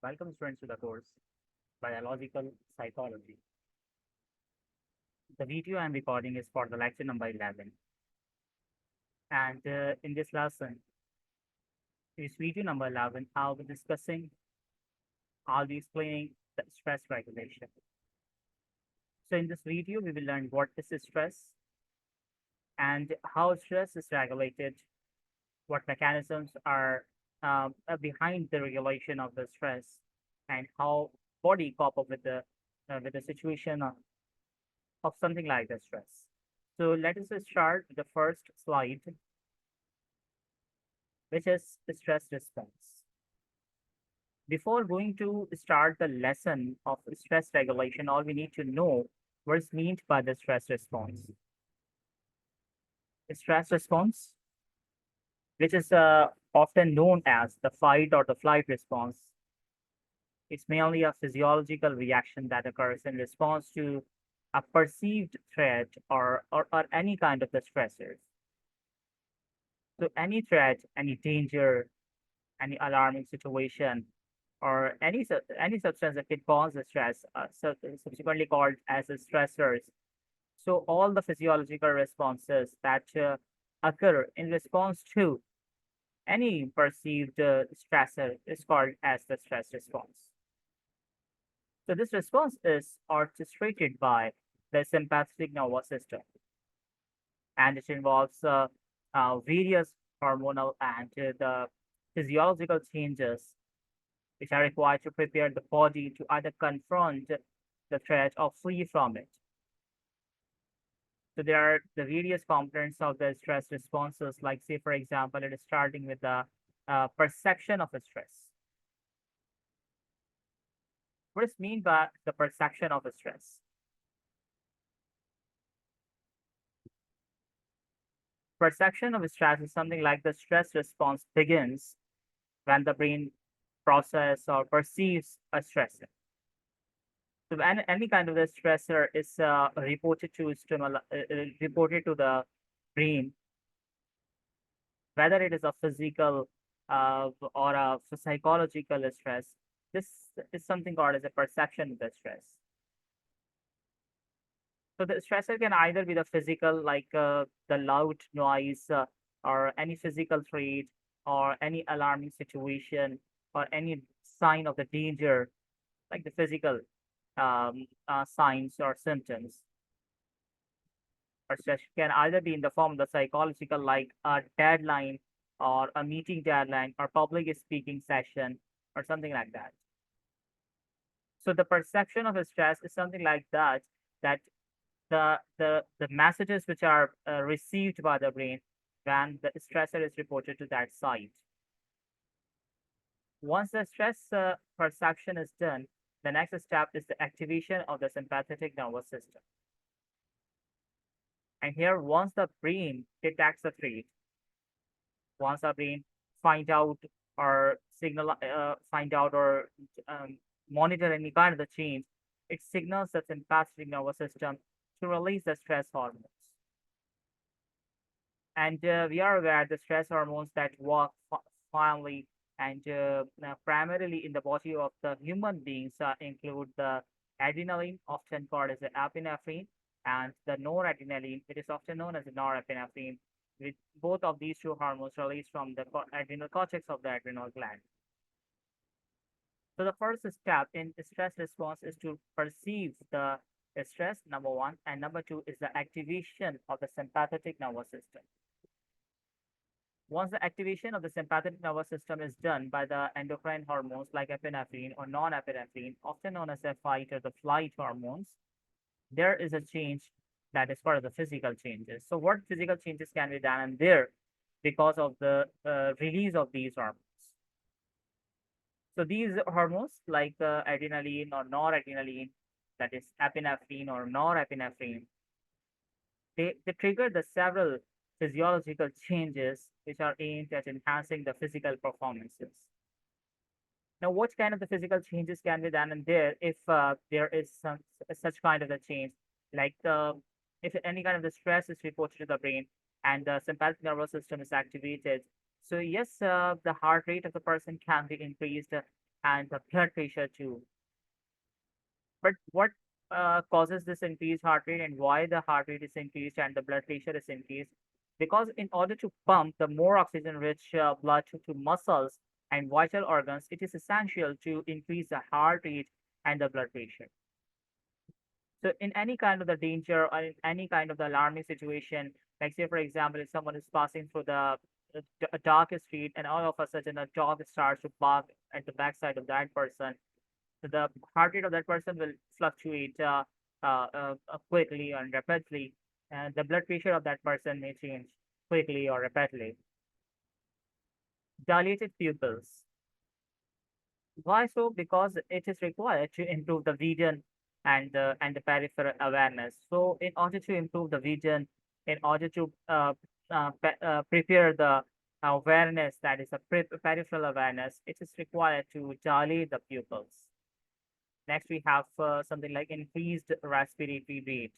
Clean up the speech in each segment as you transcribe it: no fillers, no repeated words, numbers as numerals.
Welcome students to the course Biological Psychology. The video I'm recording is for the lecture number 11. And in this lesson, this video number 11, I'll be explaining the stress regulation. So in this video, we will learn what is stress and how stress is regulated, what mechanisms are behind the regulation of the stress, and how body cope up with the situation of something like the stress. So let us start with the first slide, which is the stress response. Before going to start the lesson of stress regulation, all we need to know what is meant by the stress response. The stress response, which is often known as the fight or the flight response, it's mainly a physiological reaction that occurs in response to a perceived threat or any kind of the stressors. So any threat, any danger, any alarming situation, or any substance that can cause the stress, subsequently called as the stressors. So all the physiological responses that occur in response to any perceived stressor is called as the stress response. So this response is orchestrated by the sympathetic nervous system, and it involves various hormonal and the physiological changes which are required to prepare the body to either confront the threat or flee from it. So there are the various components of the stress responses, like say, for example, it is starting with the perception of a stress. What is mean by the perception of a stress? Perception of stress is something like the stress response begins when the brain process or perceives a stressor. So any kind of the stressor is reported to the brain, whether it is a physical or a psychological stress. This is something called as a perception of the stress. So the stressor can either be the physical, like the loud noise, or any physical threat, or any alarming situation, or any sign of the danger, like the physical signs or symptoms. Or stress can either be in the form of the psychological, like a deadline, or a meeting deadline, or public speaking session, or something like that. So the perception of a stress is something like that the messages which are received by the brain when the stressor is reported to that site. Once the stress perception is done, the next step is the activation of the sympathetic nervous system. And here, once the brain detects the threat, once the brain find out or find out or monitor any kind of the change, it signals the sympathetic nervous system to release the stress hormones. And we are aware the stress hormones that work finally and primarily in the body of the human beings include the adrenaline, often called as the epinephrine, and the noradrenaline, it is often known as the norepinephrine, with both of these two hormones released from the adrenal cortex of the adrenal gland. So the first step in stress response is to perceive the stress, number one, and number two is the activation of the sympathetic nervous system. Once the activation of the sympathetic nervous system is done by the endocrine hormones like epinephrine or norepinephrine, often known as the fight or the flight hormones, there is a change that is part of the physical changes. So what physical changes can be done in there because of the release of these hormones? So these hormones like adrenaline or noradrenaline, that is epinephrine or norepinephrine, they trigger the several physiological changes which are aimed at enhancing the physical performances. Now, what kind of the physical changes can be done in there if there is such kind of a change, like if any kind of the stress is reported to the brain and the sympathetic nervous system is activated. So yes, the heart rate of the person can be increased, and the blood pressure too. But what causes this increased heart rate and why the heart rate is increased and the blood pressure is increased? Because in order to pump the more oxygen-rich blood to muscles and vital organs, it is essential to increase the heart rate and the blood pressure. So in any kind of the danger or in any kind of the alarming situation, like say for example, if someone is passing through a dark street and all of a sudden a dog starts to bark at the backside of that person, so the heart rate of that person will fluctuate quickly and rapidly, and the blood pressure of that person may change quickly or rapidly. Dilated pupils. Why so? Because it is required to improve the vision and the peripheral awareness. So, in order to improve the vision, in order to prepare the awareness, that is a peripheral awareness, it is required to dilate the pupils. Next, we have something like increased respiratory rate.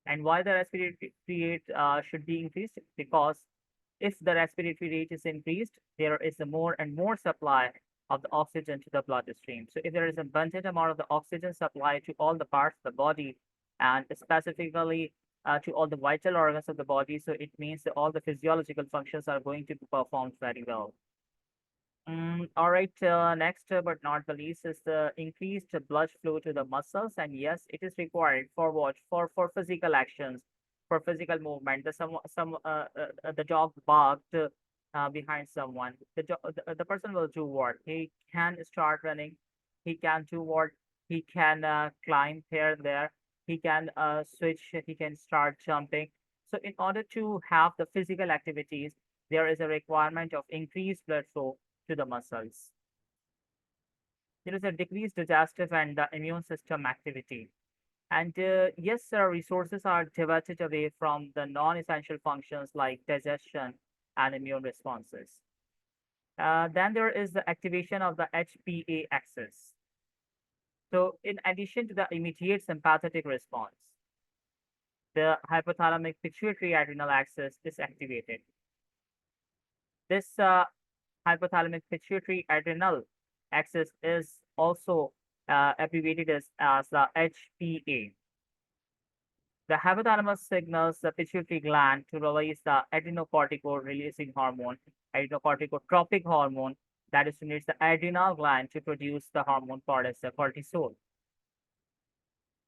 And why the respiratory rate should be increased? Because if the respiratory rate is increased, there is a more and more supply of the oxygen to the bloodstream. So if there is abundant amount of the oxygen supply to all the parts of the body, and specifically to all the vital organs of the body, so it means that all the physiological functions are going to be performed very well. All right, next but not the least is the increased blood flow to the muscles. And yes, it is required for what? For physical actions, for physical movement. The dog barked behind someone. The person will do what? He can start running. He can do what? He can climb here and there. He can switch. He can start jumping. So in order to have the physical activities, there is a requirement of increased blood flow to the muscles. There is a decreased digestive and the immune system activity. And yes, resources are diverted away from the non-essential functions like digestion and immune responses. Then there is the activation of the HPA axis. So in addition to the immediate sympathetic response, the hypothalamic pituitary adrenal axis is activated. This hypothalamic pituitary adrenal axis is also abbreviated as the HPA. The hypothalamus signals the pituitary gland to release the adrenocortical releasing hormone, adrenocorticotropic hormone, that stimulates the adrenal gland to produce the hormone called as the cortisol.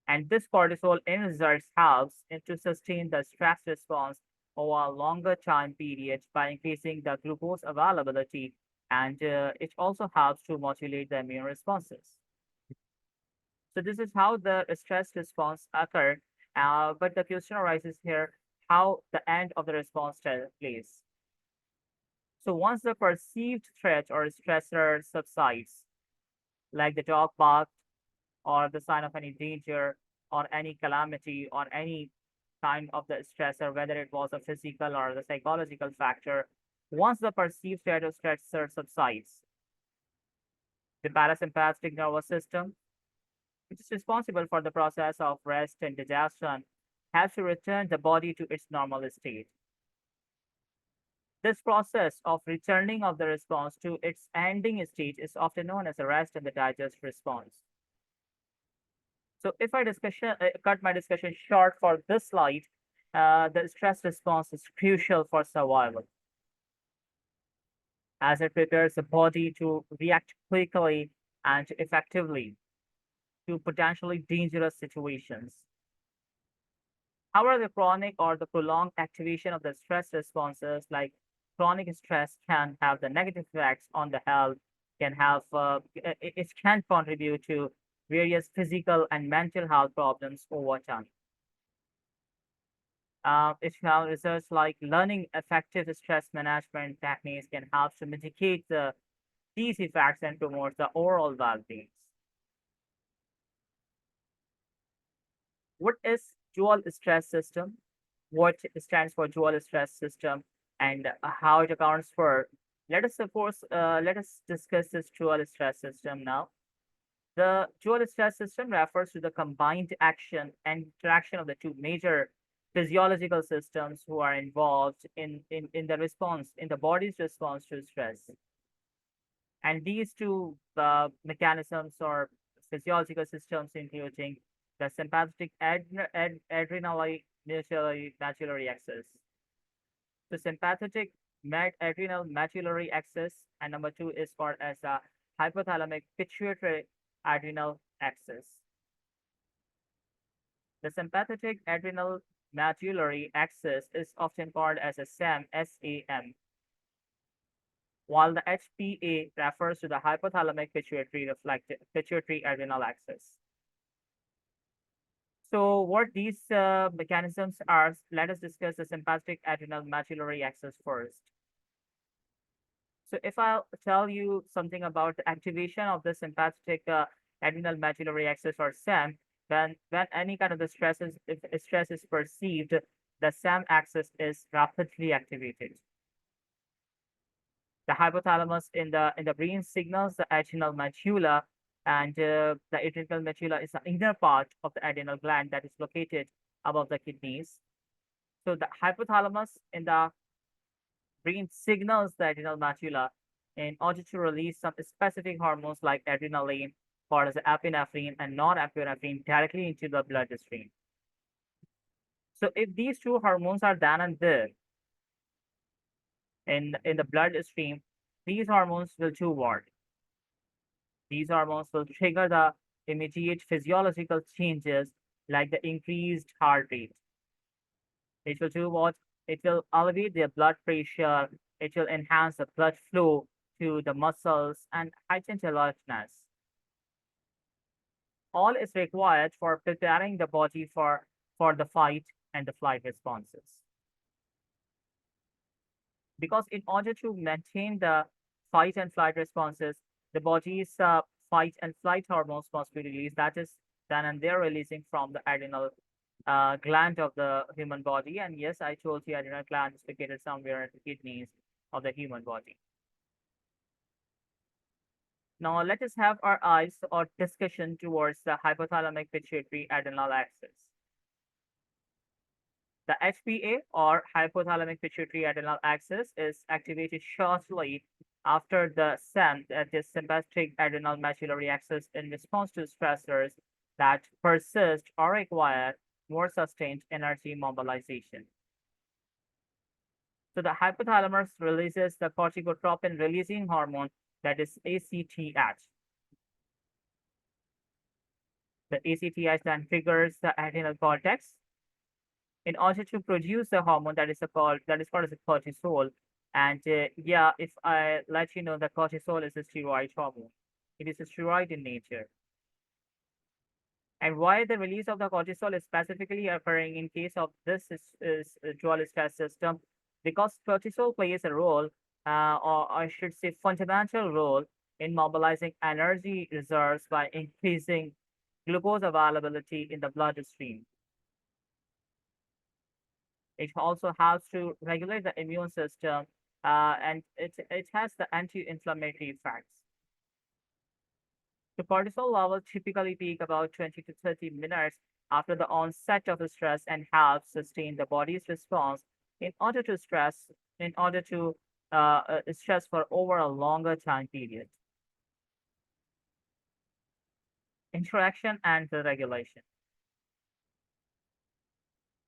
And this cortisol in results helps to sustain the stress response over a longer time period by increasing the glucose availability, and it also helps to modulate the immune responses. So this is how the stress response occur, but the question arises here, how the end of the response takes place. So once the perceived threat or stressor subsides, like the dog barked or the sign of any danger or any calamity or any kind of the stressor, whether it was a physical or the psychological factor, once the perceived threat or stressor subsides, the parasympathetic nervous system, which is responsible for the process of rest and digestion, has to return the body to its normal state. This process of returning of the response to its ending state is often known as the rest and the digest response. So if I cut my discussion short for this slide, the stress response is crucial for survival, as it prepares the body to react quickly and effectively to potentially dangerous situations. However, the chronic or the prolonged activation of the stress responses, like chronic stress, can have the negative effects on the health, can have it can contribute to various physical and mental health problems over time. It can research like learning effective stress management techniques can help to mitigate these effects and promote the overall well-being. What is dual stress system? What stands for dual stress system and how it accounts for? Let us discuss this dual stress system now. The dual stress system refers to the combined action and interaction of the two major physiological systems who are involved in the body's response to stress. And these two mechanisms or physiological systems, including the sympathetic adrenal-medullary axis, the sympathetic adrenal medullary axis, and number two is called as the hypothalamic pituitary adrenal axis. The sympathetic adrenal medullary axis is often called as a SAM, while the HPA refers to the hypothalamic pituitary adrenal axis. So what these mechanisms are, let us discuss the sympathetic adrenal medullary axis first. So if I'll tell you something about the activation of the sympathetic adrenal medullary axis or SAM, when any kind of the if stress is perceived, the SAM axis is rapidly activated. The hypothalamus in the brain signals the adrenal medulla, and the adrenal medulla is the inner part of the adrenal gland that is located above the kidneys. So the hypothalamus in the brain signals the adrenal medulla in order to release some specific hormones like adrenaline, called as epinephrine and norepinephrine, directly into the bloodstream. So if these two hormones are then and there in the bloodstream, these hormones will do what? These hormones will trigger the immediate physiological changes like the increased heart rate. It will do what? It will elevate the blood pressure. It will enhance the blood flow to the muscles and heighten alertness. All is required for preparing the body for the fight and the flight responses. Because in order to maintain the fight and flight responses, the body's fight and flight hormones must be released. That is then and there releasing from the adrenal gland of the human body. And yes, I told you adrenal gland is located somewhere in the kidneys of the human body. Now let us have our eyes or discussion towards the hypothalamic pituitary adrenal axis. The HPA or hypothalamic pituitary adrenal axis is activated shortly after the SAM, that is sympathetic adrenal medullary axis, in response to stressors that persist or require more sustained energy mobilization. So the hypothalamus releases the corticotropin releasing hormone, that is ACTH. The ACTH then triggers the adrenal cortex in order to produce the hormone that is called as a cortisol. And yeah, if I let you know that cortisol is a steroid hormone, it is a steroid in nature. And why the release of the cortisol is specifically occurring in case of this is a dual stress system? Because cortisol plays a role, or I should say fundamental role, in mobilizing energy reserves by increasing glucose availability in the bloodstream. It also helps to regulate the immune system, and it has the anti-inflammatory effects. The cortisol levels typically peak about 20 to 30 minutes after the onset of the stress and helps sustain the body's response in order to stress for over a longer time period. Interaction and the regulation.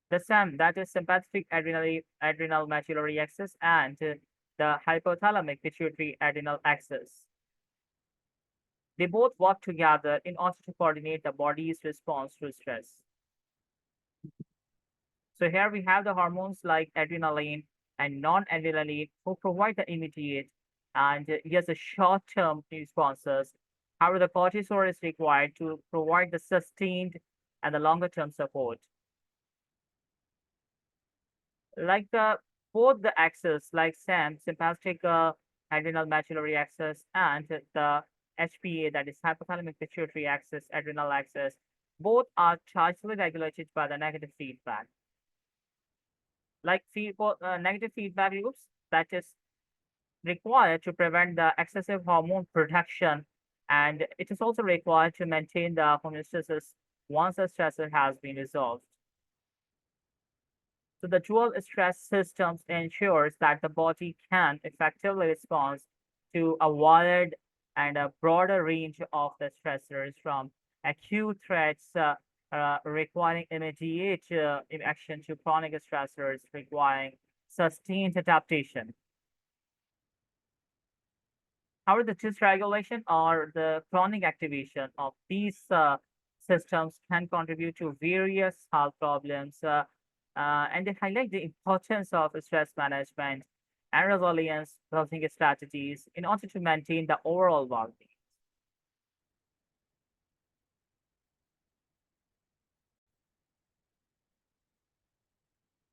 The SAM, that is sympathetic adrenal medullary axis, and the hypothalamic pituitary adrenal axis. They both work together in order to coordinate the body's response to stress. So here we have the hormones like adrenaline and non-adrenaline who provide the immediate and yes, the short-term responses. However, the cortisol is required to provide the sustained and the longer-term support. Like both the axes, like SAM, sympathetic adrenal medullary axis, and the HPA, that is hypothalamic pituitary axis, adrenal axis, both are tightly regulated by the negative feedback. Like negative feedback loops that is required to prevent the excessive hormone production, and it is also required to maintain the homeostasis once the stressor has been resolved. So the dual stress systems ensures that the body can effectively respond to avoid and a broader range of the stressors from acute threats requiring immediate action to chronic stressors requiring sustained adaptation. However, the dysregulation or the chronic activation of these systems can contribute to various health problems, and they highlight the importance of stress management and resilience building strategies in order to maintain the overall well-being.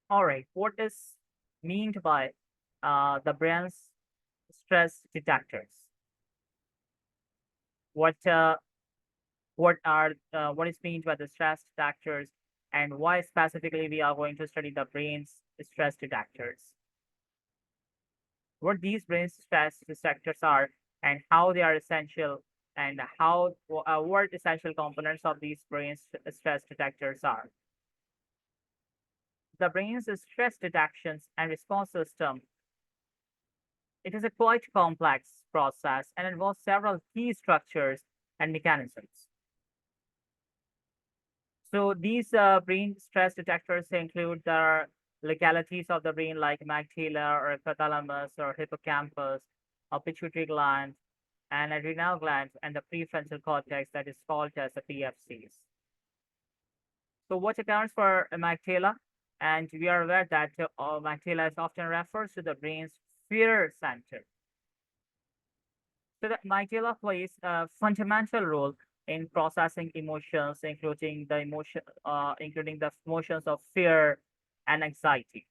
All right, what is meant by the brain's stress detectors? What what is meant by the stress detectors, and why specifically we are going to study the brain's stress detectors? What these brain stress detectors are, and how they are essential, and how what essential components of these brain stress detectors are. The brain's stress detections and response system, it is a quite complex process and involves several key structures and mechanisms. So these brain stress detectors include the localities of the brain like amygdala or hypothalamus or hippocampus or pituitary gland and adrenal glands and the prefrontal cortex that is called as the PFCs. So what accounts for amygdala? And we are aware that amygdala is often refers to the brain's fear center. So the amygdala plays a fundamental role in processing emotions, including the emotions of fear and anxiety.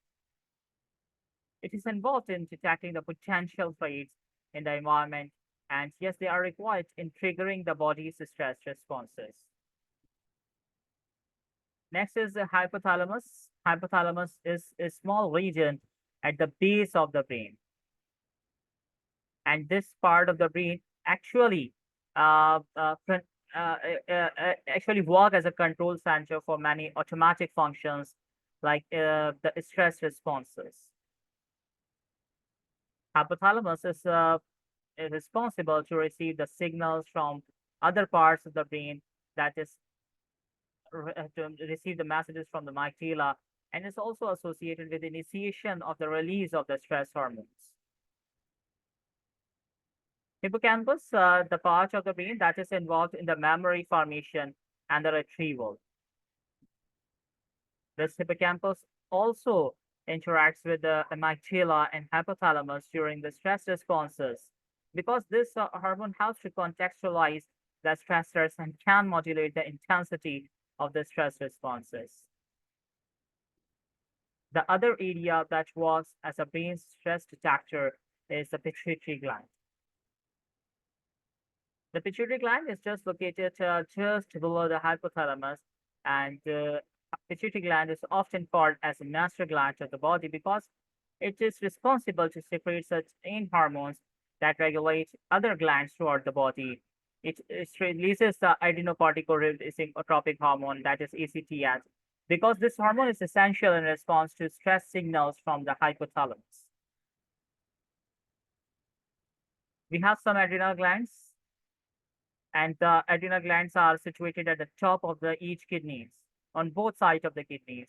It is involved in detecting the potential threats in the environment, and yes, they are required in triggering the body's stress responses. Next is the hypothalamus. Hypothalamus is a small region at the base of the brain, and this part of the brain actually uh, uh, con- actually work as a control center for many automatic functions like the stress responses. Hypothalamus is responsible to receive the signals from other parts of the brain that is to receive the messages from the amygdala and is also associated with initiation of the release of the stress hormones. Hippocampus, the part of the brain that is involved in the memory formation and the retrieval. This hippocampus also interacts with the amygdala and hypothalamus during the stress responses because this hormone helps to contextualize the stressors and can modulate the intensity of the stress responses. The other area that works as a brain stress detector is the pituitary gland. The pituitary gland is just located just below the hypothalamus, and the pituitary gland is often called as a master gland of the body because it is responsible to secrete certain hormones that regulate other glands throughout the body. It releases the adrenocortico-releasing tropic hormone, that is ACTH, because this hormone is essential in response to stress signals from the hypothalamus. We have some adrenal glands, and the adrenal glands are situated at the top of the each kidneys on both sides of the kidneys.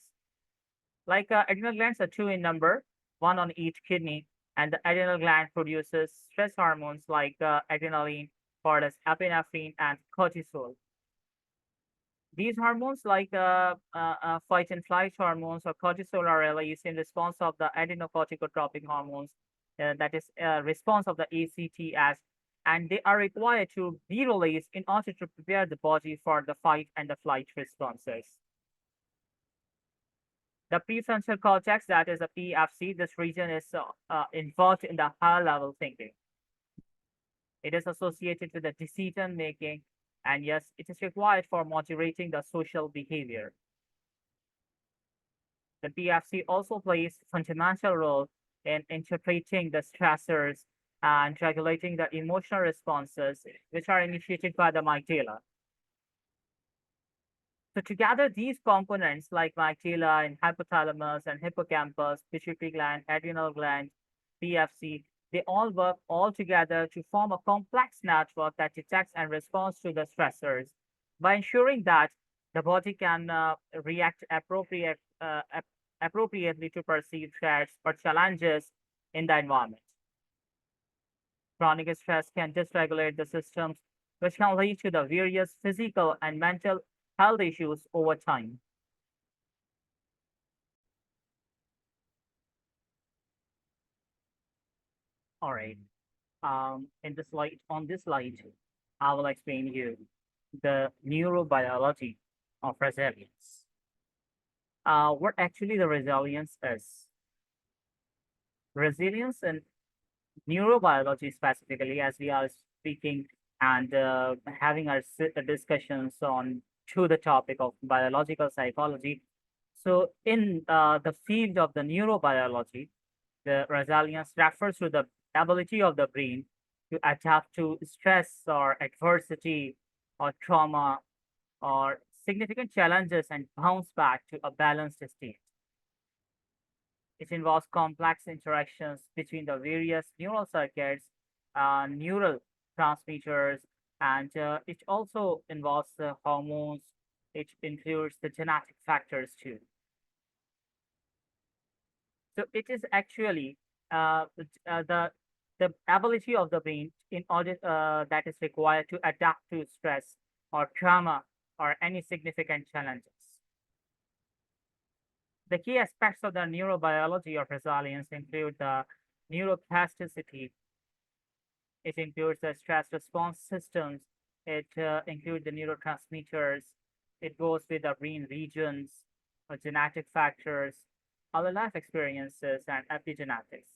Like adrenal glands are two in number, one on each kidney, and the adrenal gland produces stress hormones like adrenaline, called as epinephrine and cortisol. These hormones, like fight and flight hormones or cortisol, are released in response of the adrenocorticotropic hormones, that is response of the ACTH, and they are required to be released in order to prepare the body for the fight and the flight responses. The prefrontal cortex, that is the PFC, this region is involved in the higher level thinking. It is associated with the decision making, and yes, it is required for moderating the social behavior. The PFC also plays a fundamental role in interpreting the stressors and regulating the emotional responses, which are initiated by the amygdala. So together, these components like amygdala and hypothalamus and hippocampus, pituitary gland, adrenal gland, PFC, They all work all together to form a complex network that detects and responds to the stressors by ensuring that the body can react appropriately to perceived threats or challenges in the environment. Chronic stress can dysregulate the systems, which can lead to the various physical and mental health issues over time. All right. On this slide, I will explain you the neurobiology of resilience. What actually the resilience is. Resilience in neurobiology specifically, as we are speaking and having our discussions on to the topic of biological psychology. So in the field of the neurobiology, the resilience refers to the ability of the brain to adapt to stress or adversity or trauma or significant challenges and bounce back to a balanced state. It involves complex interactions between the various neural circuits, neural transmitters, and it also involves the hormones. It includes the genetic factors too. So it is actually the ability of the brain in order that is required to adapt to stress or trauma or any significant challenges. The key aspects of the neurobiology of resilience include the neuroplasticity. It includes the stress response systems. It includes the neurotransmitters. It goes with the brain regions, genetic factors, other life experiences, and epigenetics.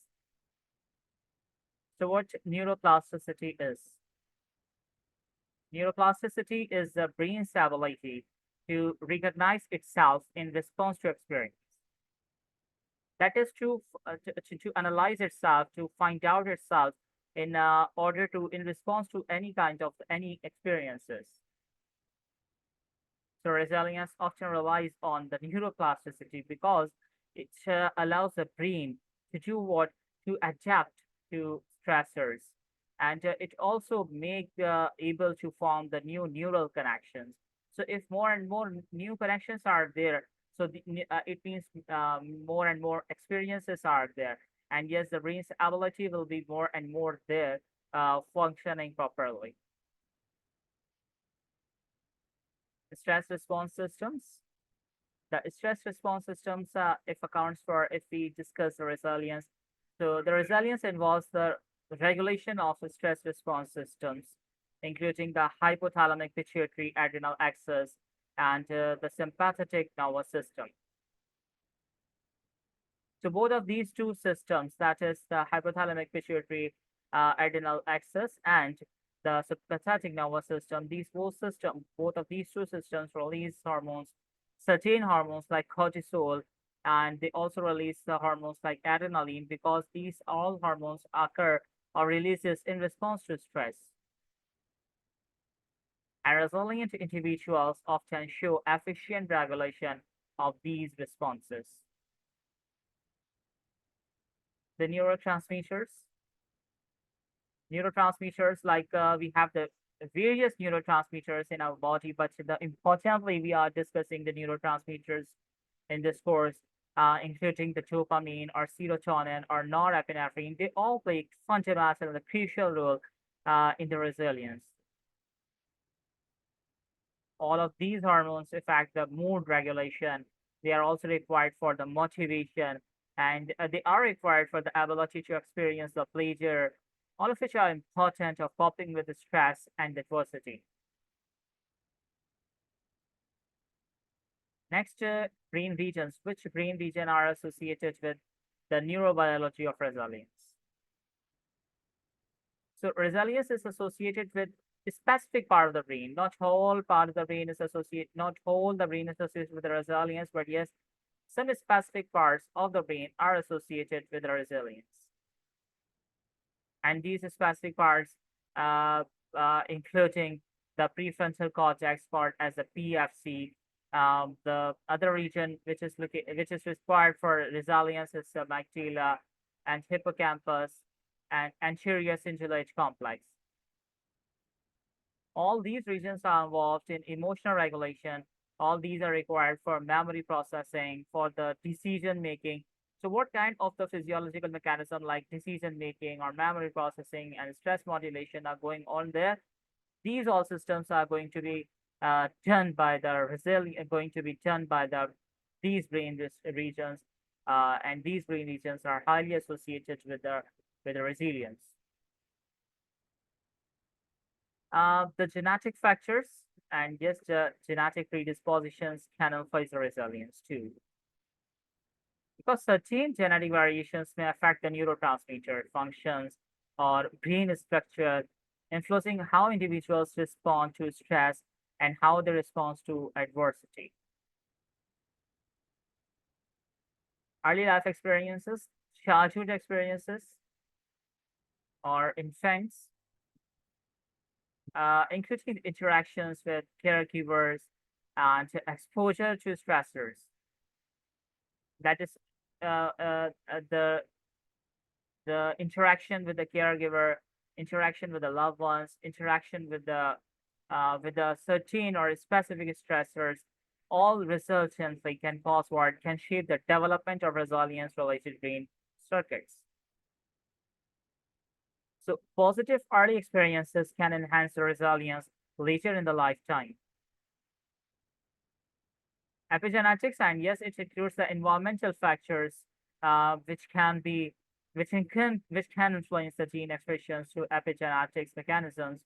So what neuroplasticity is? Neuroplasticity is the brain's ability to recognize itself in response to experience. That is to analyze itself, to find out itself in order to in response to any kind of any experiences. So resilience often relies on the neuroplasticity because it allows the brain to do what to adapt to stressors, and it also make able to form the new neural connections. So if more and more new connections are there, so it means more and more experiences are there, and yes, the brain's ability will be more and more there, functioning properly. Stress response systems. The stress response systems, if accounts for, if we discuss the resilience, so the resilience involves the regulation of the stress response systems, including the hypothalamic pituitary adrenal axis and the sympathetic nervous system. So both of these two systems, that is the hypothalamic pituitary adrenal axis and the sympathetic nervous system, both of these two systems release hormones, certain hormones like cortisol, and they also release the hormones like adrenaline because these all hormones occur or releases in response to stress. And resilient individuals often show efficient regulation of these responses. The neurotransmitters like we have the various neurotransmitters in our body, but importantly we are discussing the neurotransmitters in this course, including the dopamine or serotonin or norepinephrine. They all play fundamental and a crucial role in the resilience. All of these hormones affect the mood regulation. They are also required for the motivation, and they are required for the ability to experience the pleasure, all of which are important of coping with the stress and adversity. Next, brain regions. Which brain region are associated with the neurobiology of resilience? So resilience is associated with a specific part of the brain. Not whole part of the brain is associated, not whole the brain is associated with the resilience, but yes, some specific parts of the brain are associated with the resilience. And these specific parts, including the prefrontal cortex part as the PFC. The other region which is required for resilience is the amygdala and hippocampus, and anterior cingulate complex. All these regions are involved in emotional regulation. All these are required for memory processing, for the decision making. So what kind of the physiological mechanism like decision making or memory processing and stress modulation are going on there? These all systems are going to be done by the going to be done by these regions, and these brain regions are highly associated with the resilience. The genetic factors and just genetic predispositions can influence the resilience too. Because certain genetic variations may affect the neurotransmitter functions or brain structure, influencing how individuals respond to stress and how they respond to adversity. Early life experiences, childhood experiences, or infants, including interactions with caregivers and exposure to stressors. That is uh, uh, uh, the the interaction with the caregiver, interaction with the loved ones, interaction with the certain or specific stressors, all resultantly can cause what can shape the development of resilience related brain circuits. So positive early experiences can enhance the resilience later in the lifetime. Epigenetics, and yes, it includes the environmental factors, which can be which can influence the gene expressions through epigenetics mechanisms,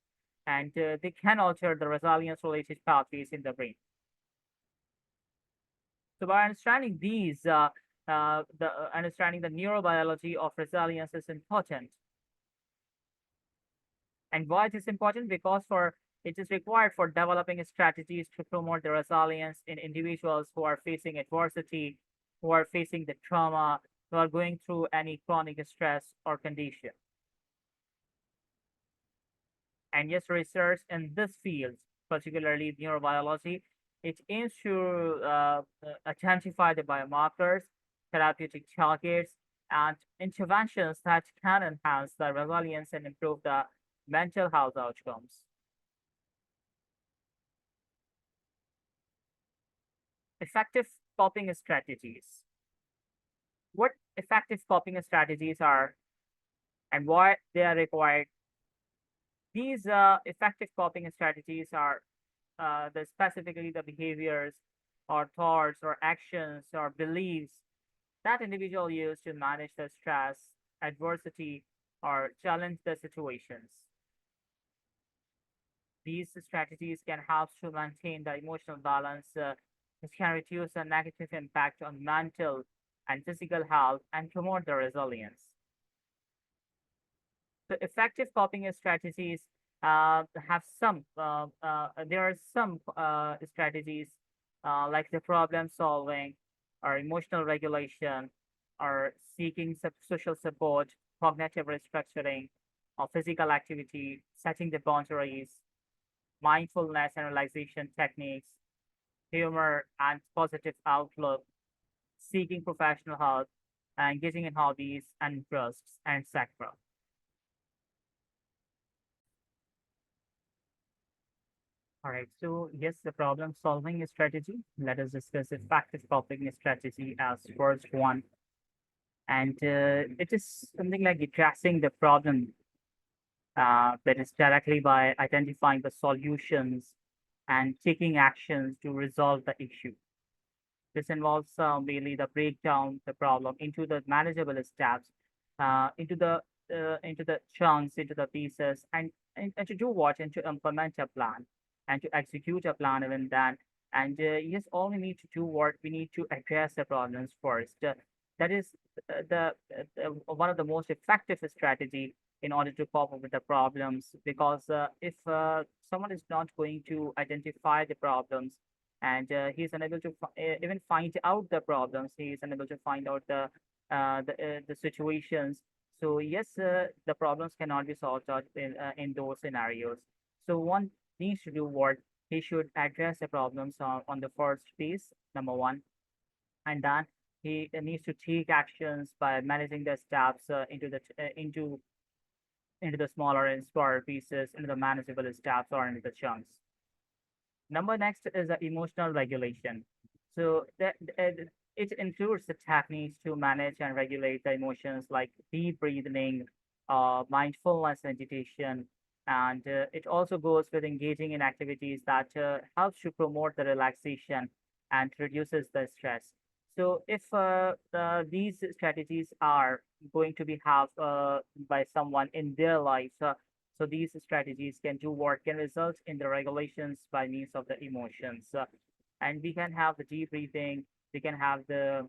and they can alter the resilience related pathways in the brain. So by understanding these, understanding the neurobiology of resilience is important. And why it is important? Because for it is required for developing strategies to promote the resilience in individuals who are facing adversity, who are facing the trauma, who are going through any chronic stress or condition. And yes, research in this field, particularly neurobiology, it aims to identify the biomarkers, therapeutic targets, and interventions that can enhance the resilience and improve the mental health outcomes. Effective coping strategies. What effective coping strategies are and why they are required? These effective coping strategies are specifically the behaviors or thoughts or actions or beliefs that individual use to manage the stress, adversity, or challenge the situations. These strategies can help to maintain the emotional balance, which can reduce the negative impact on mental and physical health and promote the resilience. So effective coping strategies have there are some strategies like the problem solving or emotional regulation or seeking social support, cognitive restructuring, or physical activity, setting the boundaries, mindfulness and relaxation techniques, humor and positive outlook, seeking professional help, engaging in hobbies and interests, and etc. All right, so yes, the problem solving strategy. Let us discuss effective coping strategy as first one. And it is something like addressing the problem that is directly by identifying the solutions and taking actions to resolve the issue. This involves mainly the breakdown the problem into the manageable steps, into the chunks, into the pieces, and to do what and to implement a plan and to execute a plan even then. And yes, all we need to do what we need to address the problems first. That is one of the most effective strategy in order to cope up with the problems. Because if someone is not going to identify the problems and he's unable to even find out the problems. He is unable to find out the situations. So yes, the problems cannot be solved out in those scenarios. So one needs to do what he should address the problems on the first piece, number one, and then he needs to take actions by managing the steps into into the smaller and smaller pieces, into the manageable steps, or into the chunks. Number next is the emotional regulation. So it includes the techniques to manage and regulate the emotions like deep breathing, mindfulness meditation, and it also goes with engaging in activities that helps to promote the relaxation and reduces the stress. So if these strategies are going to be have by someone in their life, so these strategies can do what can result in the regulations by means of the emotions. And we can have the deep breathing, we can have the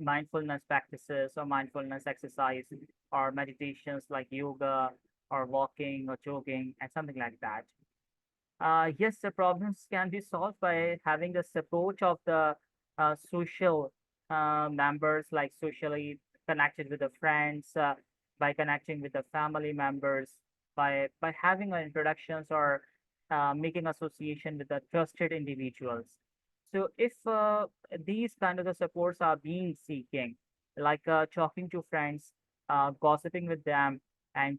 mindfulness practices or mindfulness exercise or meditations like yoga or walking or jogging and something like that. Yes, the problems can be solved by having the support of the social members, like socially connected with the friends, by connecting with the family members, by having introductions or making association with the trusted individuals. So if these kind of the supports are being seeking, like talking to friends, gossiping with them, and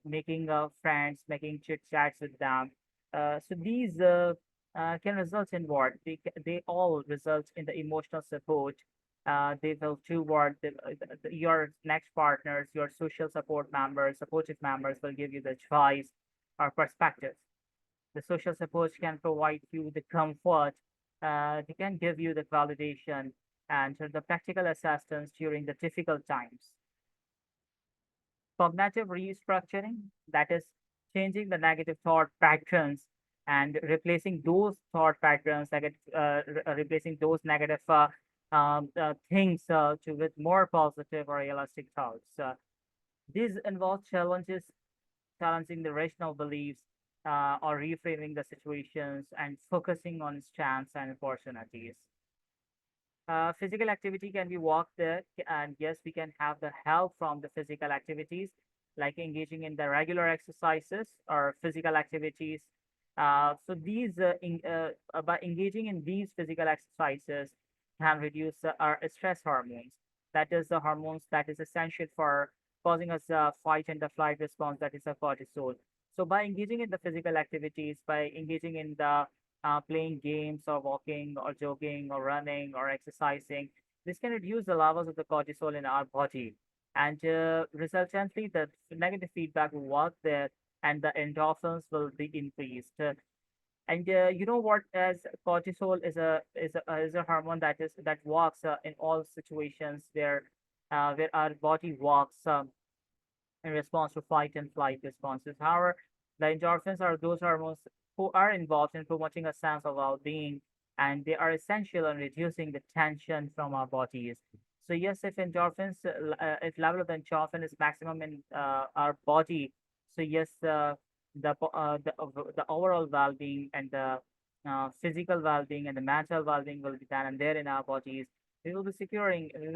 making friends, making chit chats with them, so these can result in what? They all result in the emotional support. They will toward your next partners, your social support members, supportive members will give you the choice or perspective. The social support can provide you the comfort. They can give you the validation and the practical assistance during the difficult times. Cognitive restructuring, that is changing the negative thought patterns and replacing those thought patterns, replacing those negative things to with more positive or realistic thoughts. These involve challenging the rational beliefs or reframing the situations and focusing on strengths and opportunities. Physical activity can be walked there, and yes, we can have the help from the physical activities, like engaging in the regular exercises or physical activities. So by engaging in these physical exercises can reduce our stress hormones. That is the hormones that is essential for causing us a fight and the flight response, that is a cortisol. So by engaging in the physical activities, by engaging in the playing games or walking or jogging or running or exercising. This can reduce the levels of the cortisol in our body. And resultantly, the negative feedback will work there and the endorphins will be increased. And you know what? As cortisol is a hormone that works in all situations where our body works in response to fight and flight responses. However, the endorphins are those hormones who are involved in promoting a sense of well-being, and they are essential in reducing the tension from our bodies. So yes, if level of endorphin is maximum in our body, so yes, the overall well-being and the physical well-being and the mental well-being will be done, and there in our bodies, we will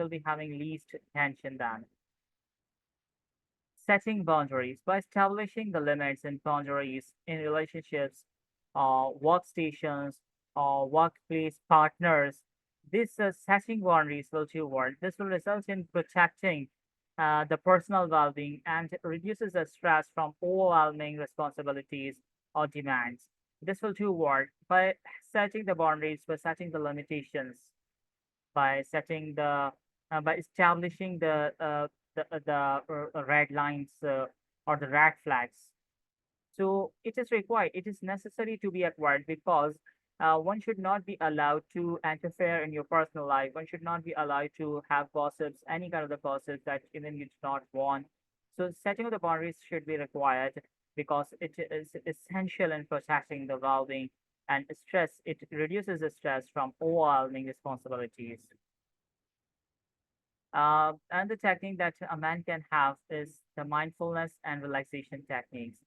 be having least tension then. Setting boundaries by establishing the limits and boundaries in relationships, workstations, or workplace partners. This setting boundaries will do what? This will result in protecting the personal well-being and reduces the stress from overwhelming responsibilities or demands. This will do what? By setting the boundaries, by setting the limitations, by establishing the red lines or the red flags. So it is required, it is necessary to be acquired because one should not be allowed to interfere in your personal life. One should not be allowed to have gossips, any kind of the gossips that even you do not want. So setting of the boundaries should be required because it is essential in protecting the well-being and stress. It reduces the stress from overwhelming responsibilities. And the technique that a man can have is the mindfulness and relaxation techniques.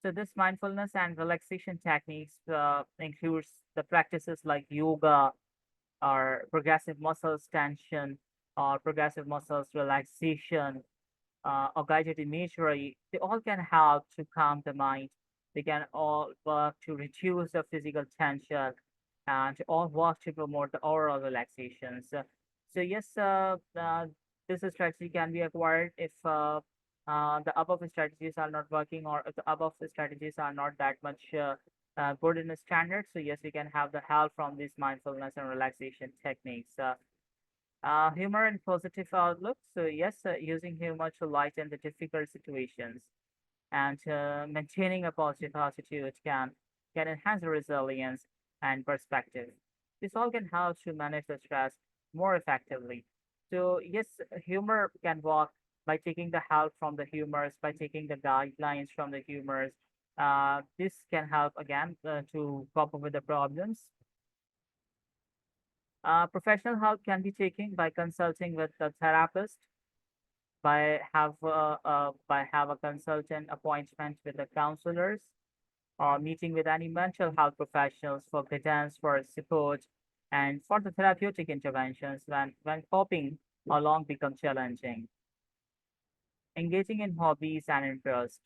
So this mindfulness and relaxation techniques includes the practices like yoga or progressive muscles tension or progressive muscles relaxation or guided imagery. They all can help to calm the mind. They can all work to reduce the physical tension and all work to promote the overall relaxation. So yes, this strategy can be acquired if the above strategies are not working, or if the above strategies are not that much good in the standard, so yes, we can have the help from these mindfulness and relaxation techniques. Humor and positive outlook. So yes, using humor to lighten the difficult situations and maintaining a positive attitude can enhance the resilience and perspective. This all can help to manage the stress more effectively. So yes, humor can work by taking the help from the humors, by taking the guidelines from the humors. This can help again to cope up with the problems. Professional help can be taken by consulting with a therapist, by have a consultant appointment with the counselors, or meeting with any mental health professionals for guidance, for support, and for the therapeutic interventions when coping along become challenging. Engaging in hobbies and interests,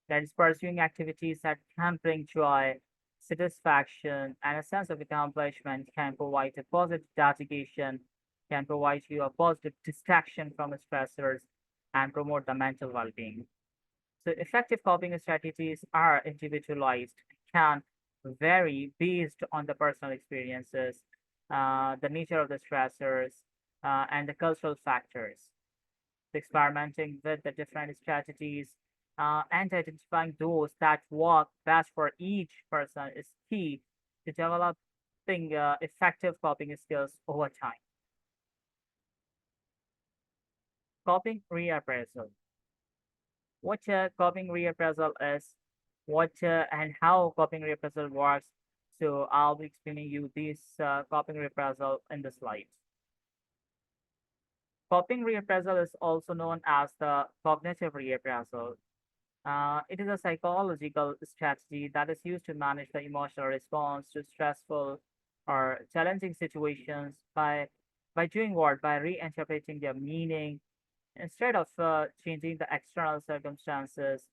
that is pursuing activities that can bring joy, satisfaction, and a sense of accomplishment can provide a positive dedication, can provide you a positive distraction from stressors, and promote the mental well-being. So effective coping strategies are individualized, can vary based on the personal experiences, the nature of the stressors, and the cultural factors. Experimenting with the different strategies and identifying those that work best for each person is key to developing effective coping skills over time. Coping reappraisal. What coping reappraisal is, what and how coping reappraisal works. So I'll be explaining you this coping reappraisal in the slides. Coping reappraisal is also known as the cognitive reappraisal. It is a psychological strategy that is used to manage the emotional response to stressful or challenging situations by doing what? By reinterpreting their meaning. Instead of changing the external circumstances,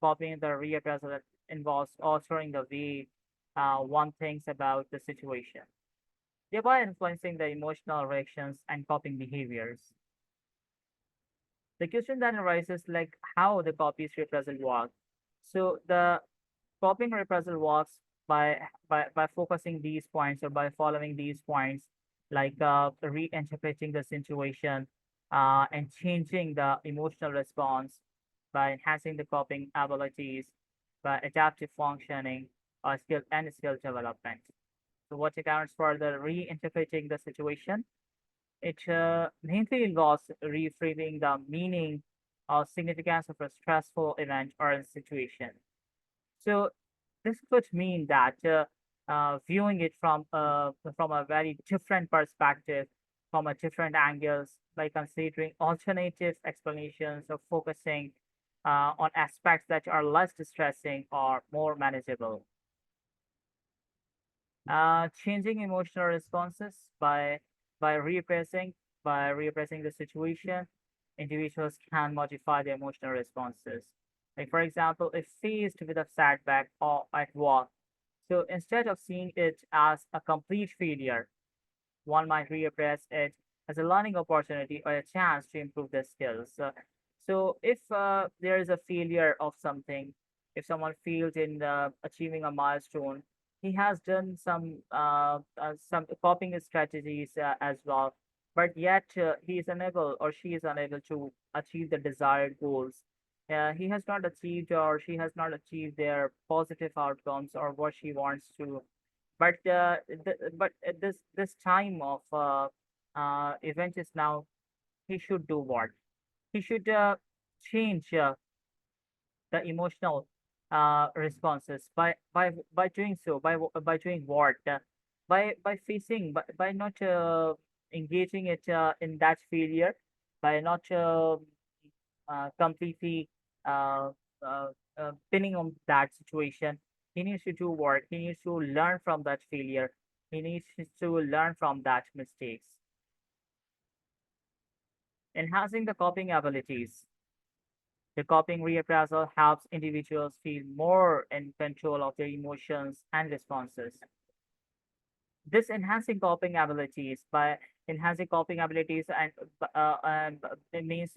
copying the reappraisal involves altering the way one thinks about the situation, thereby influencing the emotional reactions and coping behaviors. The question then arises like how the copies reappraisal work. So the copying reappraisal works by focusing these points or by following these points, like reinterpreting the situation and changing the emotional response by enhancing the coping abilities, by adaptive functioning, skill development. So what accounts for the reinterpreting the situation? It mainly involves reframing the meaning or significance of a stressful event or a situation. So this could mean that viewing it from a very different perspective, from a different angles, by considering alternative explanations or focusing on aspects that are less distressing or more manageable. Changing emotional responses by repressing by repressing the situation, individuals can modify their emotional responses. Like for example, if faced with a setback or at work, so instead of seeing it as a complete failure, one might reappraise it as a learning opportunity or a chance to improve their skills. So if there is a failure of something, if someone failed in achieving a milestone, he has done some coping strategies as well, but yet he is unable or she is unable to achieve the desired goals. He has not achieved or she has not achieved their positive outcomes or what she wants to, but but at this time of event is now, he should do what? He should change the emotional responses by doing so, by doing what? By facing, by not engaging it in that failure, by not completely uh, pinning on that situation. He needs to do work. He needs to learn from that failure. He needs to learn from that mistakes. Enhancing the coping abilities. The coping reappraisal helps individuals feel more in control of their emotions and responses. This enhancing coping abilities by enhancing coping abilities, and it means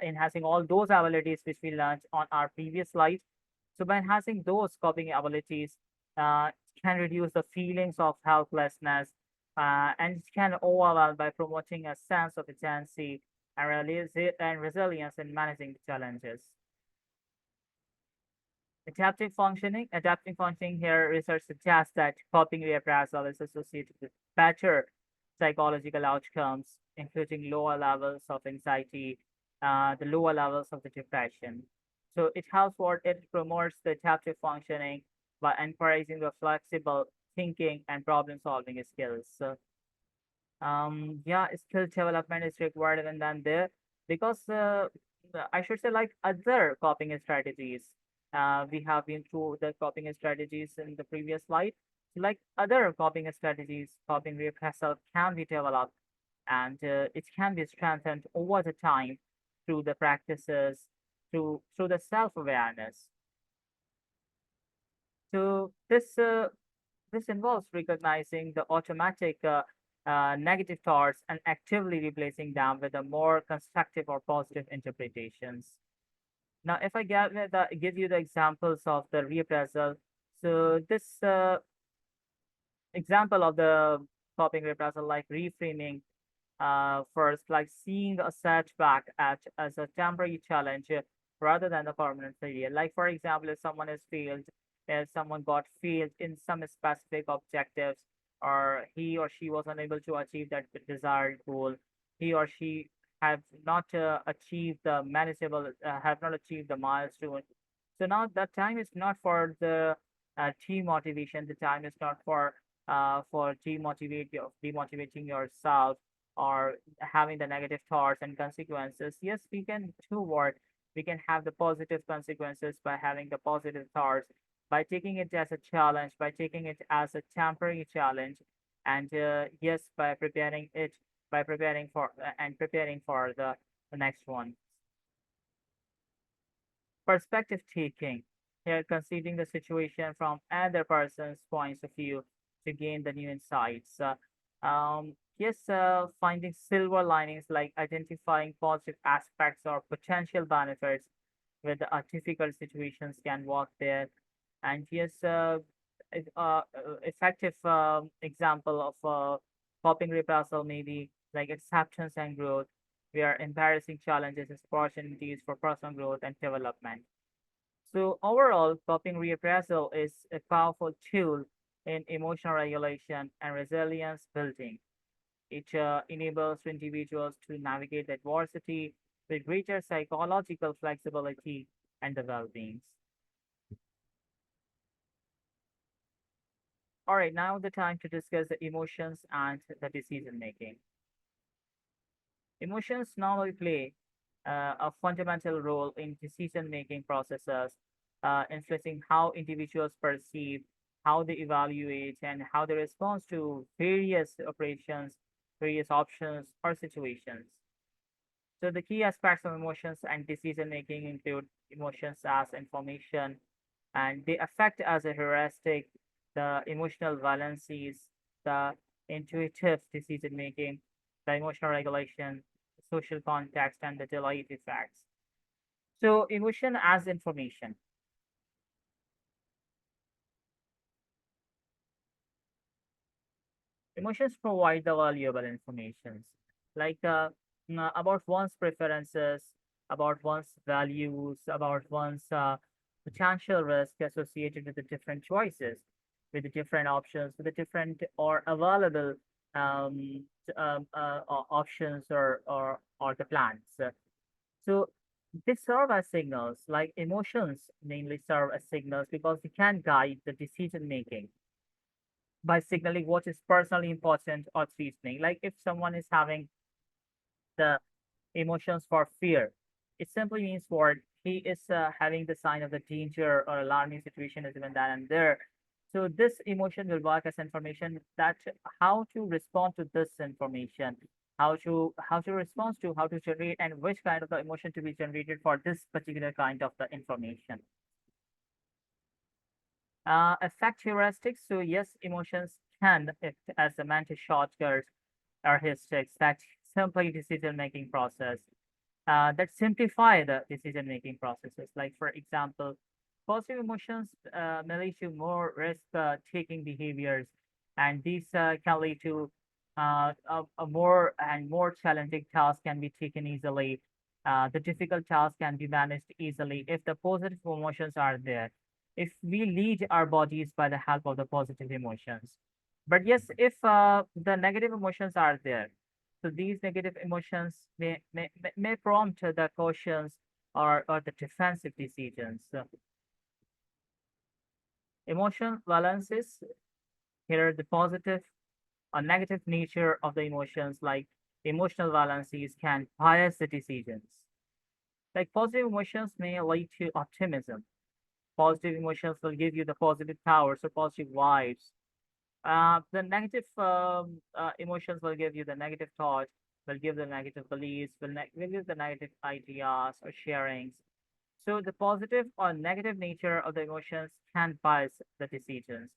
enhancing all those abilities which we learned on our previous slides. So by enhancing those coping abilities, it can reduce the feelings of helplessness, and it can overwhelm by promoting a sense of agency and, and resilience in managing the challenges. Adaptive functioning here, research suggests that coping reappraisal is associated with better psychological outcomes, including lower levels of anxiety, the lower levels of the depression. So it promotes the adaptive functioning by encouraging the flexible thinking and problem solving skills. So, yeah, skill development is required even then there, because I should say, like other coping strategies, we have been through the coping strategies in the previous slide. So like other coping strategies, coping rehearsal can be developed, and it can be strengthened over the time through the practices, through the self-awareness. So this involves recognizing the automatic negative thoughts and actively replacing them with a more constructive or positive interpretations. Now, if I give you the examples of the reappraisal, so this example of the coping reappraisal, like reframing, first, like seeing a setback as a temporary challenge rather than a permanent failure. Like, for example, if someone got failed in some specific objectives, or he or she was unable to achieve that desired goal, he or she have not achieved the have not achieved the milestone. So now that time is not for the demotivation. The time is not for demotivating yourself or having the negative thoughts and consequences. Yes, we can do what we can have the positive consequences by having the positive thoughts, by taking it as a challenge, by taking it as a temporary challenge, and yes, by preparing for the next one. Perspective taking, here considering the situation from other person's points of view to gain the new insights. Yes, finding silver linings, like identifying positive aspects or potential benefits with difficult situations can work there. And yes, effective example of coping reprisal maybe like acceptance and growth, where embarrassing challenges is opportunities for personal growth and development. So overall, coping reappraisal is a powerful tool in emotional regulation and resilience building. It enables individuals to navigate adversity with greater psychological flexibility and the well-being. All right, now the time to discuss the emotions and the decision making. Emotions normally play a fundamental role in decision-making processes, influencing how individuals perceive, how they evaluate, and how they respond to various operations, various options, or situations. So the key aspects of emotions and decision-making include emotions as information, and they affect as a heuristic, the emotional valencies, the intuitive decision-making, the emotional regulation, social context, and the delayed effects. So emotion as information. Emotions provide the valuable information, like about one's preferences, about one's values, about one's potential risk associated with the different choices, with the different options, with the different or available options or the plans. So they serve as signals, like emotions mainly serve as signals because they can guide the decision making by signaling what is personally important or threatening. Like if someone is having the emotions for fear, it simply means for he is having the sign of the danger or alarming situation is even that and there. So this emotion will work as information that how to respond to this information, how to respond to, how to generate, and which kind of the emotion to be generated for this particular kind of the information. Affect heuristics. So yes, emotions can act as a mental shortcuts or heuristics that simply decision-making process that simplify the decision-making processes. Like, for example, positive emotions may lead to more risk-taking behaviors, and these can lead to a more and more challenging task can be taken easily. The difficult task can be managed easily if the positive emotions are there. If we lead our bodies by the help of the positive emotions. But yes, if the negative emotions are there, so these negative emotions may prompt the cautions or the defensive decisions. So emotion balances here the positive or negative nature of the emotions, like emotional balances can bias the decisions. Like positive emotions may lead to optimism. Positive emotions will give you the positive powers or positive vibes. The negative emotions will give you the negative thoughts, will give the negative beliefs, will give the negative ideas or sharings. So the positive or negative nature of the emotions can bias the decisions.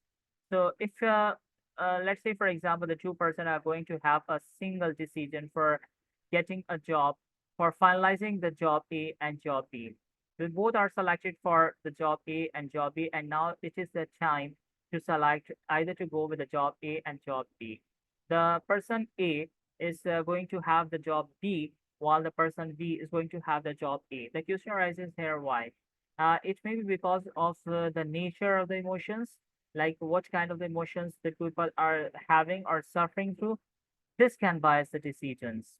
So if let's say for example the two-person are going to have a single decision for getting a job, for finalizing the job A and job B. They both are selected for the job A and job B, and now it is the time to select either to go with the job A and job B. The person A is going to have the job B, while the person B is going to have the job A. The question arises here why? It may be because of the nature of the emotions, like what kind of emotions the people are having or suffering through. This can bias the decisions.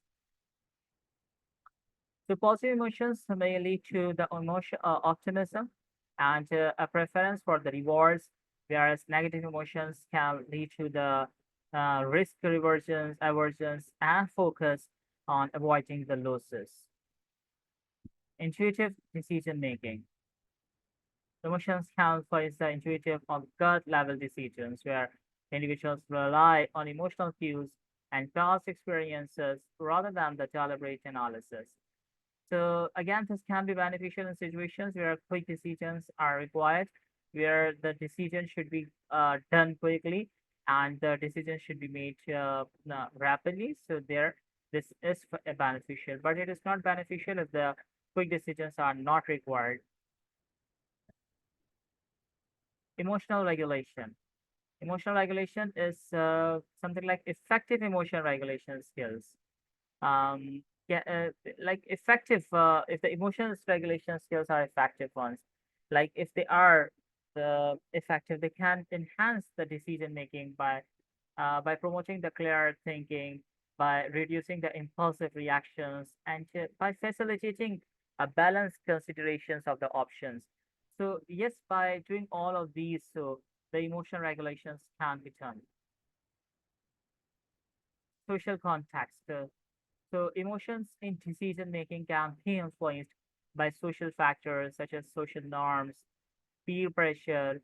So positive emotions may lead to the emotion optimism and a preference for the rewards, whereas negative emotions can lead to the risk reversions, aversions, and focus on avoiding the losses. Intuitive decision making. Emotions can influence the intuitive or gut level decisions where individuals rely on emotional cues and past experiences rather than the deliberate analysis. So again, this can be beneficial in situations where quick decisions are required, where the decision should be done quickly and the decision should be made rapidly. So there, this is beneficial, but it is not beneficial if the quick decisions are not required. Emotional regulation. Emotional regulation is something like effective emotion regulation skills. Yeah, like effective, if the emotions regulation skills are effective ones, like if they are the effective, they can enhance the decision making by promoting the clear thinking, by reducing the impulsive reactions, and by facilitating a balanced considerations of the options. So yes, by doing all of these, so the emotion regulations can be done. Social context. So emotions in decision making can be influenced by social factors such as social norms, peer pressure,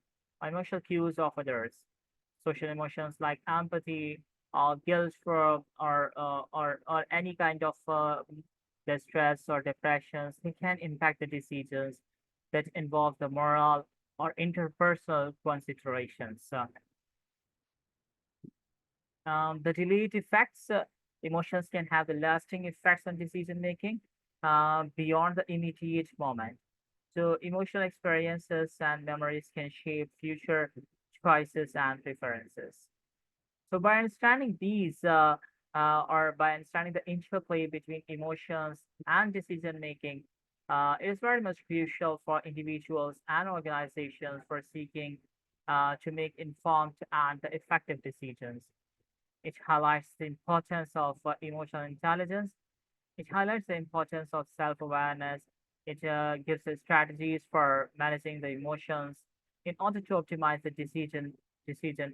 emotional cues of others. Social emotions like empathy, guilt for, or any kind of distress or depressions, they can impact the decisions that involve the moral or interpersonal considerations. The delayed effects, emotions can have the lasting effects on decision making beyond the immediate moment. So emotional experiences and memories can shape future choices and preferences. So by understanding these, or by understanding the interplay between emotions and decision making, it is very much crucial for individuals and organizations for seeking to make informed and effective decisions. It highlights the importance of emotional intelligence. It highlights the importance of self-awareness. It gives us strategies for managing the emotions in order to optimize the decision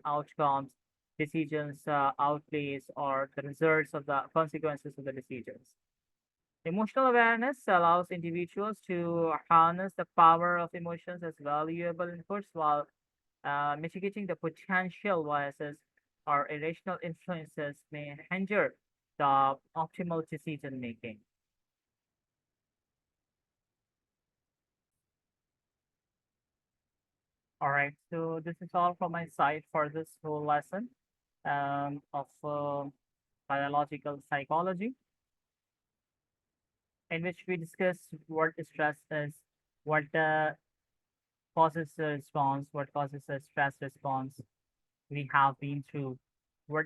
outcomes, decisions outlays, or the results of the consequences of the decisions. Emotional awareness allows individuals to harness the power of emotions as valuable inputs while mitigating the potential biases or irrational influences may hinder the optimal decision making. All right, so this is all from my side for this whole lesson of biological psychology, in which we discuss what stress is, what causes the response, what causes the stress response we have been through, what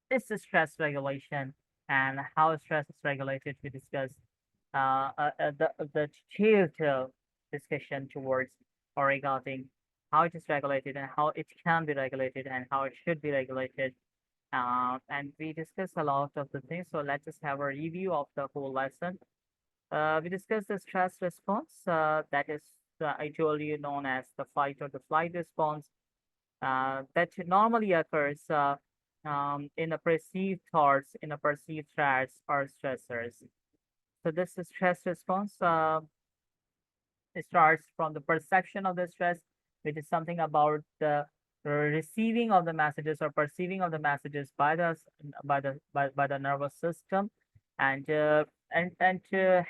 is the stress regulation, and how stress is regulated. We discuss the detailed discussion towards or regarding how it is regulated and how it can be regulated and how it should be regulated. And we discuss a lot of the things. So let's just have a review of the whole lesson. We discussed the stress response, that is, I told you, known as the fight or the flight response, that normally occurs in a perceived thoughts, in a perceived threats or stressors. So this is stress response. It starts from the perception of the stress, which is something about the receiving of the messages or perceiving of the messages by the nervous system, and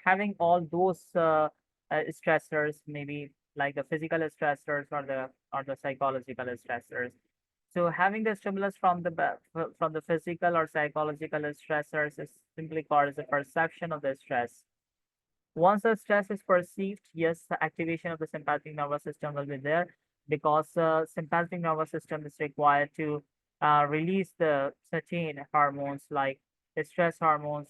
having all those stressors, maybe like the physical stressors or the psychological stressors. So having the stimulus from from the physical or psychological stressors is simply called as the perception of the stress. Once the stress is perceived, yes, the activation of the sympathetic nervous system will be there, because sympathetic nervous system is required to release the certain hormones like the stress hormones,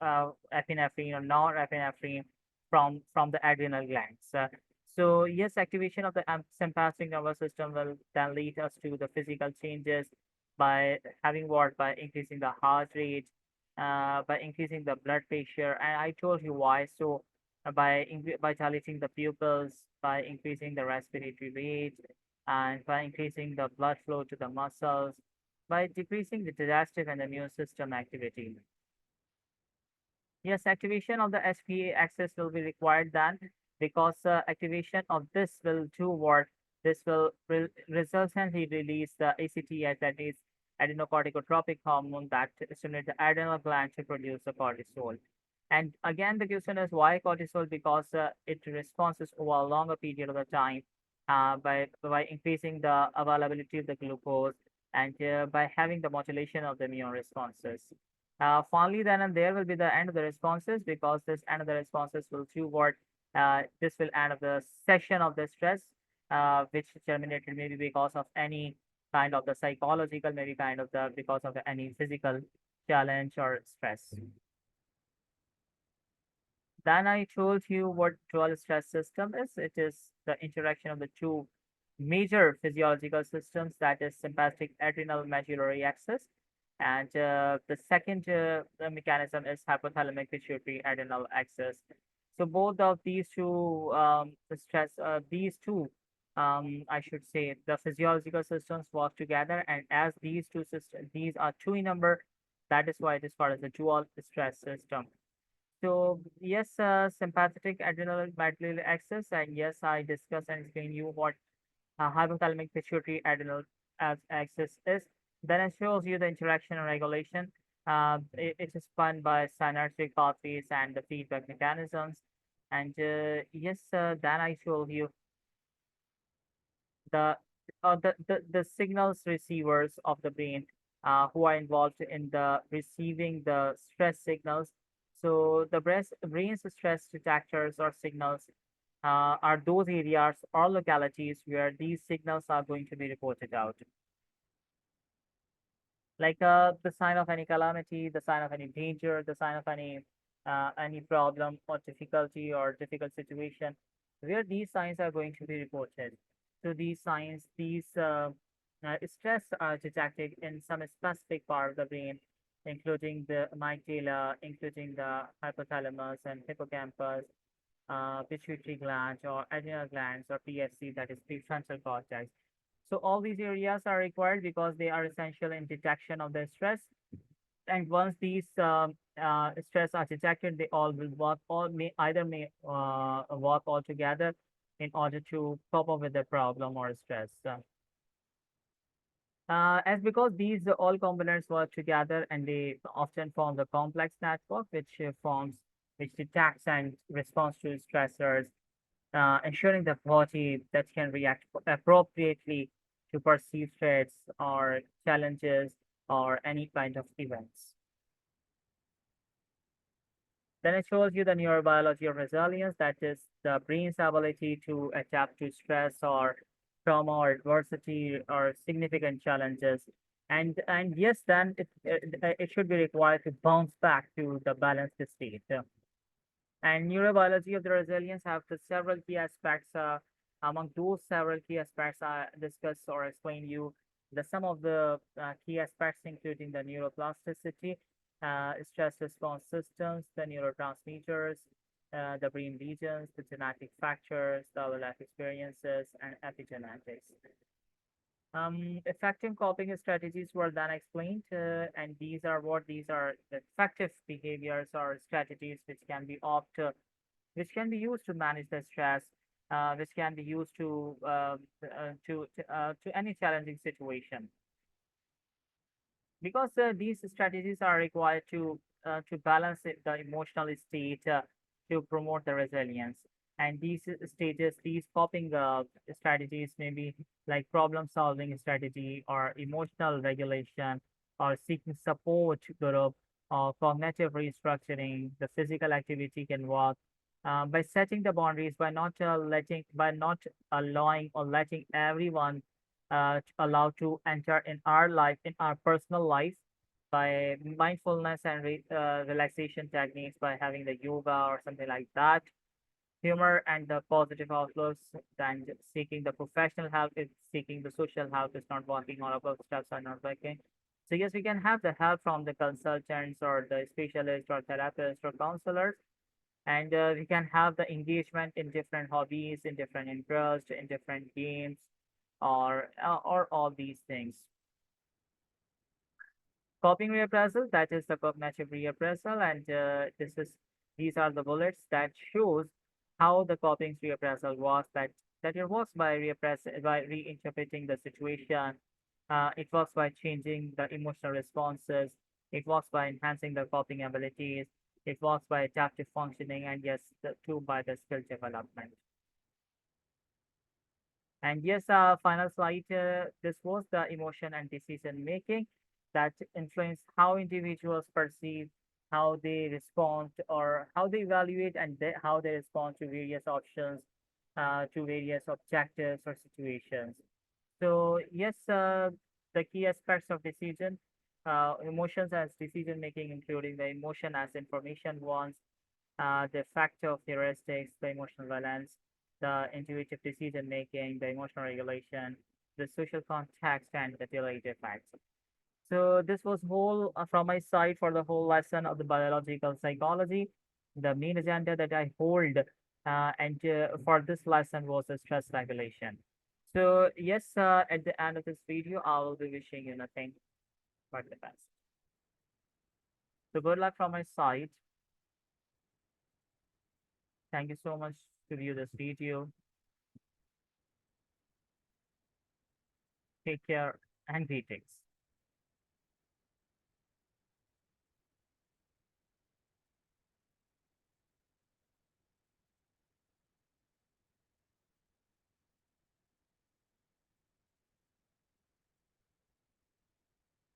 epinephrine or norepinephrine from the adrenal glands. So yes, activation of the sympathetic nervous system will then lead us to the physical changes by having what? By increasing the heart rate, by increasing the blood pressure. And I told you why. So by dilating the pupils, by increasing the respiratory rate, and by increasing the blood flow to the muscles, by decreasing the digestive and immune system activity. Yes, activation of the SPA axis will be required then, because activation of this will do what? This will resultantly release the ACTH, that is adrenocorticotropic hormone, that stimulates the adrenal gland to produce the cortisol. And again, the question is why cortisol? Because it responds over a longer period of the time, by increasing the availability of the glucose, and by having the modulation of the immune responses. Finally, then and there will be the end of the responses, because this end of the responses will do what? This will end of the session of the stress, which terminated maybe because of any kind of the psychological, maybe kind of the because of any physical challenge or stress. Then I told you what dual stress system is. It is the interaction of the two major physiological systems, that is sympathetic adrenal medullary axis, and the second mechanism is hypothalamic pituitary adrenal axis. So both of these two I should say, the physiological systems work together, and as these are two in number, that is why it is called as the dual stress system. So yes, sympathetic adrenal medullary axis, and yes, I discuss and explain you what hypothalamic pituitary adrenal axis is. Then it shows you the interaction and regulation. It is spun by synaptic pathways and the feedback mechanisms. And yes, then I show you the the signals receivers of the brain, who are involved in the receiving the stress signals. So the brain's stress detectors or signals are those areas or localities where these signals are going to be reported out. Like the sign of any calamity, the sign of any danger, the sign of any problem or difficulty or difficult situation, where these signs are going to be reported. So these signs, these stress are detected in some specific part of the brain, including the amygdala, including the hypothalamus and hippocampus, pituitary gland or adrenal glands or PFC, that is prefrontal cortex. So all these areas are required because they are essential in detection of the stress. And once these stress are detected, they all will work, all may work all together in order to cope up with the problem or stress. As because these all components work together and they often form the complex network which detects and responds to stressors, ensuring the body that can react appropriately to perceived threats or challenges or any kind of events. Then it shows you the neurobiology of resilience, that is the brain's ability to adapt to stress or trauma or adversity or significant challenges. And yes, then it should be required to bounce back to the balanced state. And neurobiology of the resilience have the several key aspects. Among those several key aspects I discuss or explain you the some of the key aspects, including the neuroplasticity, stress response systems, the neurotransmitters, the brain regions, the genetic factors, the life experiences, and epigenetics. Effective coping strategies were then explained, and these are the effective behaviors or strategies which can be used to manage the stress, which can be used to any challenging situation. Because these strategies are required to balance the emotional state to promote the resilience. And these coping strategies may be like problem solving strategy or emotional regulation or seeking support group or cognitive restructuring. The physical activity can work by setting the boundaries, by not allowing or letting everyone allowed to enter in our life, in our personal life, by mindfulness and relaxation techniques, by having the yoga or something like that. Humor and the positive outlooks, and seeking the professional help if seeking the social help is not working, all of those steps are not working. So yes, we can have the help from the consultants or the specialist or therapist or counselors, and we can have the engagement in different hobbies, in different interests, in different games, or all these things. Coping reappraisal, that is the cognitive reappraisal, and these are the bullets that shows how the coping reappraisal works. That it works by by reinterpreting the situation. It works by changing the emotional responses. It works by enhancing the coping abilities. It works by adaptive functioning, and yes, too by the skill development. And yes, final slide. This was the emotion and decision making that influence how individuals perceive, how they respond, or how they evaluate, and how they respond to various options, to various objectives or situations. So yes, the key aspects of decision, emotions as decision making, including the emotion as information ones, the factor of heuristics, the emotional balance, the intuitive decision making, the emotional regulation, the social context, and the delayed effects. So this was whole from my side for the whole lesson of the biological psychology. The main agenda that I hold and for this lesson was the stress regulation. So yes, at the end of this video, I will be wishing you nothing but the best. So good luck from my side. Thank you so much to view this video. Take care and greetings.